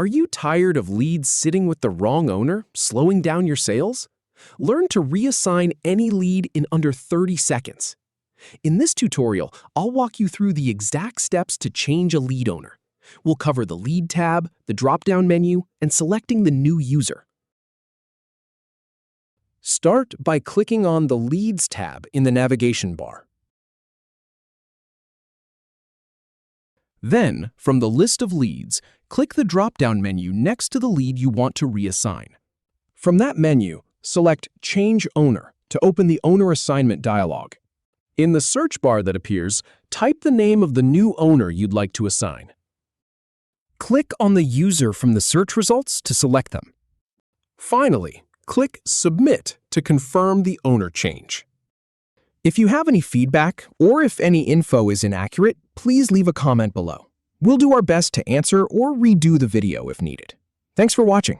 Are you tired of leads sitting with the wrong owner, slowing down your sales? Learn to reassign any lead in under 30 seconds. In this tutorial, I'll walk you through the exact steps to change a lead owner. We'll cover the Lead tab, the drop-down menu, and selecting the new user. Start by clicking on the Leads tab in the navigation bar. Then, from the list of leads, click the drop-down menu next to the lead you want to reassign. From that menu, select Change Owner to open the Owner Assignment dialog. In the search bar that appears, type the name of the new owner you'd like to assign. Click on the user from the search results to select them. Finally, click Submit to confirm the owner change. If you have any feedback or if any info is inaccurate, please leave a comment below. We'll do our best to answer or redo the video if needed. Thanks for watching.